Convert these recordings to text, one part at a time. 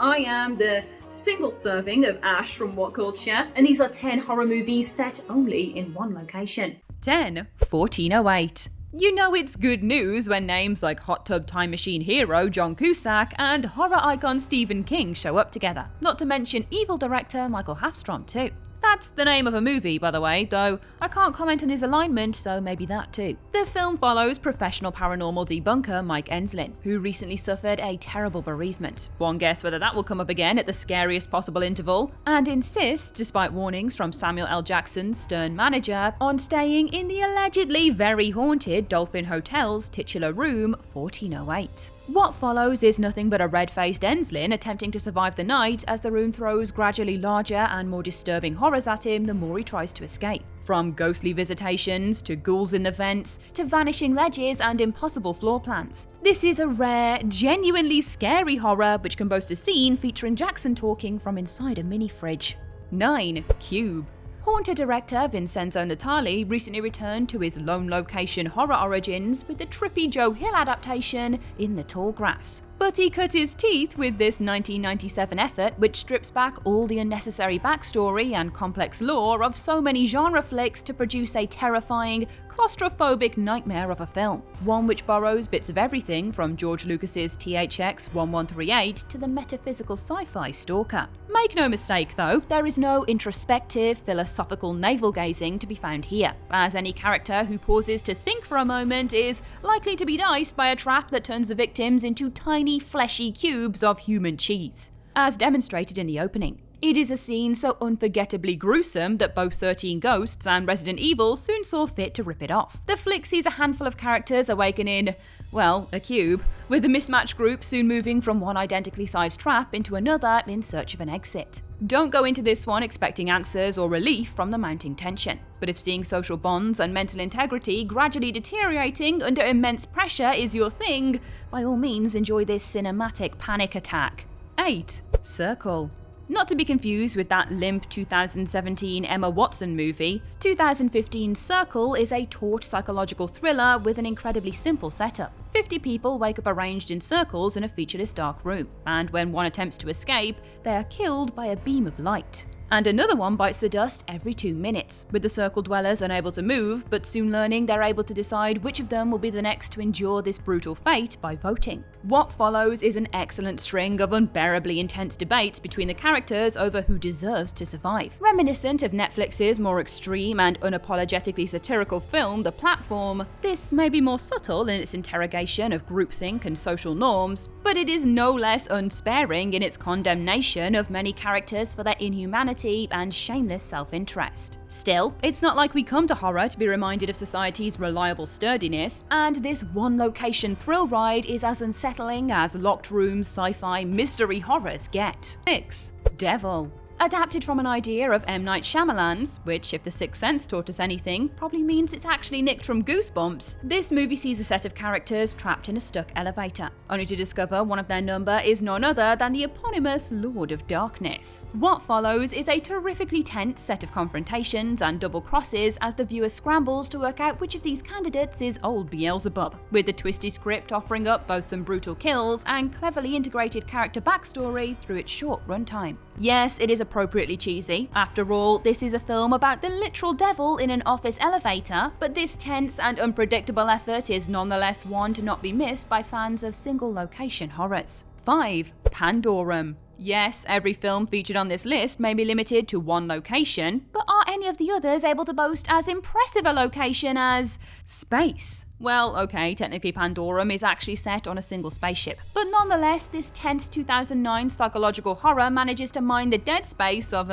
I am the single serving of Ash from What Culture, and these are 10 horror movies set only in one location. 10. 1408. You know it's good news when names like Hot Tub Time Machine hero John Cusack and horror icon Stephen King show up together, not to mention evil director Michael Hafstrom too. That's the name of a movie, by the way, though I can't comment on his alignment, so maybe that too. The film follows professional paranormal debunker Mike Enslin, who recently suffered a terrible bereavement. One guess whether that will come up again at the scariest possible interval, and insists, despite warnings from Samuel L. Jackson's stern manager, on staying in the allegedly very haunted Dolphin Hotel's titular room 1408. What follows is nothing but a red-faced Enslin attempting to survive the night as the room throws gradually larger and more disturbing horrors at him the more he tries to escape. From ghostly visitations, to ghouls in the vents, to vanishing ledges and impossible floor plans. This is a rare, genuinely scary horror which can boast a scene featuring Jackson talking from inside a mini fridge. 9. Cube. Haunted director Vincenzo Natali recently returned to his lone location horror origins with the trippy Joe Hill adaptation In the Tall Grass. But he cut his teeth with this 1997 effort, which strips back all the unnecessary backstory and complex lore of so many genre flicks to produce a terrifying, claustrophobic nightmare of a film. One which borrows bits of everything from George Lucas's THX 1138 to the metaphysical sci-fi Stalker. Make no mistake though, there is no introspective, philosophical navel-gazing to be found here, as any character who pauses to think for a moment is likely to be diced by a trap that turns the victims into tiny fleshy cubes of human cheese, as demonstrated in the opening. It is a scene so unforgettably gruesome that both 13 Ghosts and Resident Evil soon saw fit to rip it off. The flick sees a handful of characters awaken in, well, a cube, with the mismatched group soon moving from one identically sized trap into another in search of an exit. Don't go into this one expecting answers or relief from the mounting tension, but if seeing social bonds and mental integrity gradually deteriorating under immense pressure is your thing, by all means enjoy this cinematic panic attack. 8. Circle. Not to be confused with that limp 2017 Emma Watson movie, 2015 Circle is a taut psychological thriller with an incredibly simple setup. 50 people wake up arranged in circles in a featureless dark room, and when one attempts to escape, they are killed by a beam of light. And another one bites the dust every 2 minutes, with the circle dwellers unable to move, but soon learning they're able to decide which of them will be the next to endure this brutal fate by voting. What follows is an excellent string of unbearably intense debates between the characters over who deserves to survive. Reminiscent of Netflix's more extreme and unapologetically satirical film The Platform, this may be more subtle in its interrogation of groupthink and social norms, but it is no less unsparing in its condemnation of many characters for their inhumanity and shameless self-interest. Still, it's not like we come to horror to be reminded of society's reliable sturdiness, and this one-location thrill ride is as unsettling as locked room sci-fi mystery horrors get. 6. Devil. Adapted from an idea of M. Night Shyamalan's, which, if The Sixth Sense taught us anything, probably means it's actually nicked from Goosebumps, this movie sees a set of characters trapped in a stuck elevator, only to discover one of their number is none other than the eponymous Lord of Darkness. What follows is a terrifically tense set of confrontations and double crosses as the viewer scrambles to work out which of these candidates is old Beelzebub, with the twisty script offering up both some brutal kills and cleverly integrated character backstory through its short runtime. Yes, it is appropriately cheesy. After all, this is a film about the literal devil in an office elevator, but this tense and unpredictable effort is nonetheless one to not be missed by fans of single-location horrors. 5. Pandorum. Yes, every film featured on this list may be limited to one location, but are any of the others able to boast as impressive a location as space? Well, okay, technically Pandorum is actually set on a single spaceship, but nonetheless, this tense 2009 psychological horror manages to mine the dead space of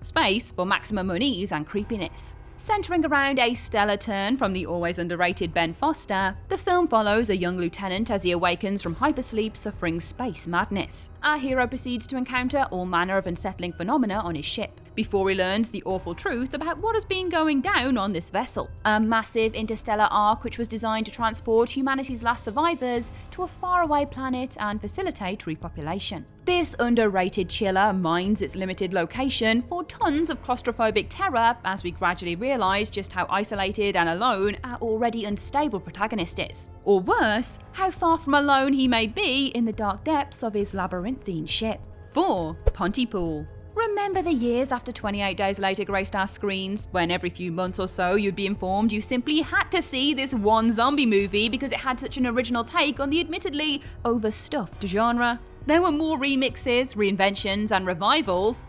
space for maximum unease and creepiness. Centering around a stellar turn from the always underrated Ben Foster, the film follows a young lieutenant as he awakens from hypersleep suffering space madness. Our hero proceeds to encounter all manner of unsettling phenomena on his ship, before he learns the awful truth about what has been going down on this vessel. A massive interstellar ark which was designed to transport humanity's last survivors to a faraway planet and facilitate repopulation. This underrated chiller mines its limited location for tons of claustrophobic terror as we gradually realise just how isolated and alone our already unstable protagonist is. Or worse, how far from alone he may be in the dark depths of his labyrinthine ship. 4. Pontypool. Remember the years after 28 Days Later graced our screens, when every few months or so you'd be informed you simply had to see this one zombie movie because it had such an original take on the admittedly overstuffed genre? There were more remixes, reinventions, and revivals,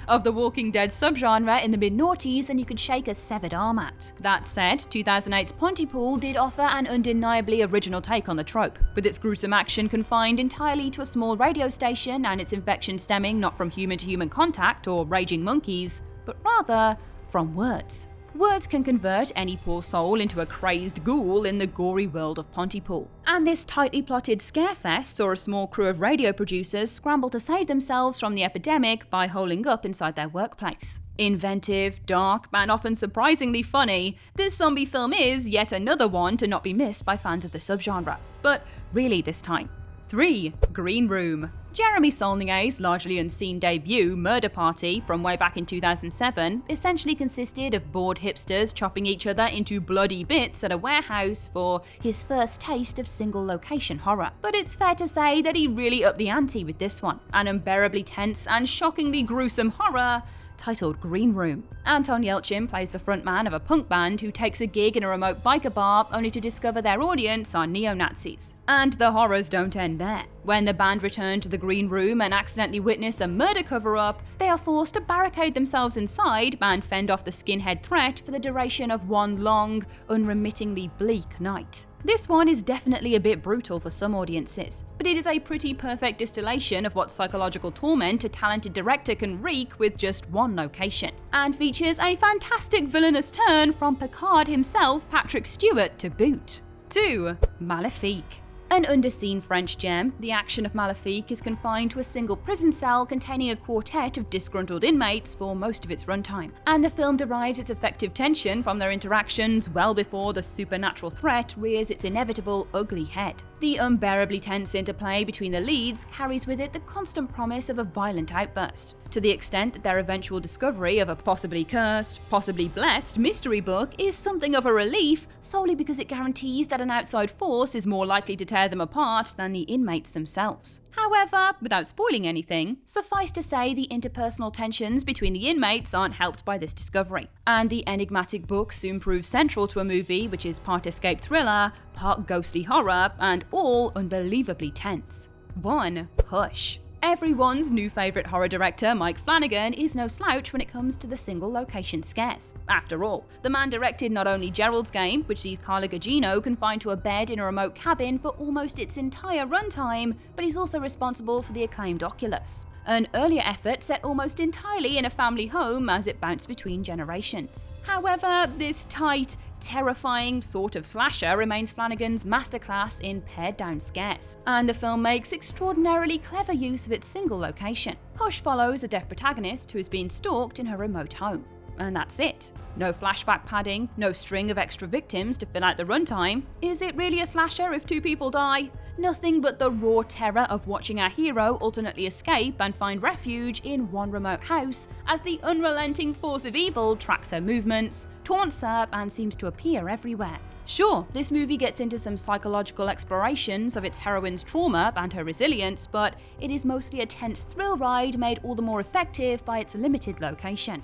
of the Walking Dead subgenre in the mid-noughties than you could shake a severed arm at. That said, 2008's Pontypool did offer an undeniably original take on the trope, with its gruesome action confined entirely to a small radio station and its infection stemming not from human-to-human contact or raging monkeys, but rather from words. Words can convert any poor soul into a crazed ghoul in the gory world of Pontypool. And this tightly plotted scarefest saw a small crew of radio producers scramble to save themselves from the epidemic by holing up inside their workplace. Inventive, dark, and often surprisingly funny, this zombie film is yet another one to not be missed by fans of the subgenre. But really this time. 3. Green Room. Jeremy Saulnier's largely unseen debut, Murder Party, from way back in 2007, essentially consisted of bored hipsters chopping each other into bloody bits at a warehouse for his first taste of single-location horror. But it's fair to say that he really upped the ante with this one, an unbearably tense and shockingly gruesome horror titled Green Room. Anton Yelchin plays the frontman of a punk band who takes a gig in a remote biker bar only to discover their audience are neo-Nazis. And the horrors don't end there. When the band return to the Green Room and accidentally witness a murder cover-up, they are forced to barricade themselves inside and fend off the skinhead threat for the duration of one long, unremittingly bleak night. This one is definitely a bit brutal for some audiences, but it is a pretty perfect distillation of what psychological torment a talented director can wreak with just one location, and features a fantastic villainous turn from Picard himself, Patrick Stewart, to boot. 2. Maléfique. An underseen French gem, the action of Maléfique is confined to a single prison cell containing a quartet of disgruntled inmates for most of its runtime, and the film derives its effective tension from their interactions well before the supernatural threat rears its inevitable ugly head. The unbearably tense interplay between the leads carries with it the constant promise of a violent outburst, to the extent that their eventual discovery of a possibly cursed, possibly blessed mystery book is something of a relief solely because it guarantees that an outside force is more likely to tear them apart than the inmates themselves. However, without spoiling anything, suffice to say the interpersonal tensions between the inmates aren't helped by this discovery, and the enigmatic book soon proves central to a movie which is part escape thriller, part ghostly horror, and all unbelievably tense. 1. Hush. Everyone's new favourite horror director, Mike Flanagan, is no slouch when it comes to the single-location scares. After all, the man directed not only Gerald's Game, which sees Carla Gugino confined to a bed in a remote cabin for almost its entire runtime, but he's also responsible for the acclaimed Oculus, an earlier effort set almost entirely in a family home as it bounced between generations. However, this tight, terrifying sort of slasher remains Flanagan's masterclass in pared-down scares, and the film makes extraordinarily clever use of its single location. Hush follows a deaf protagonist who is being stalked in her remote home. And that's it. No flashback padding, no string of extra victims to fill out the runtime. Is it really a slasher if 2 people die? Nothing but the raw terror of watching our hero alternately escape and find refuge in one remote house as the unrelenting force of evil tracks her movements, taunts her, and seems to appear everywhere. Sure, this movie gets into some psychological explorations of its heroine's trauma and her resilience, but it is mostly a tense thrill ride made all the more effective by its limited location.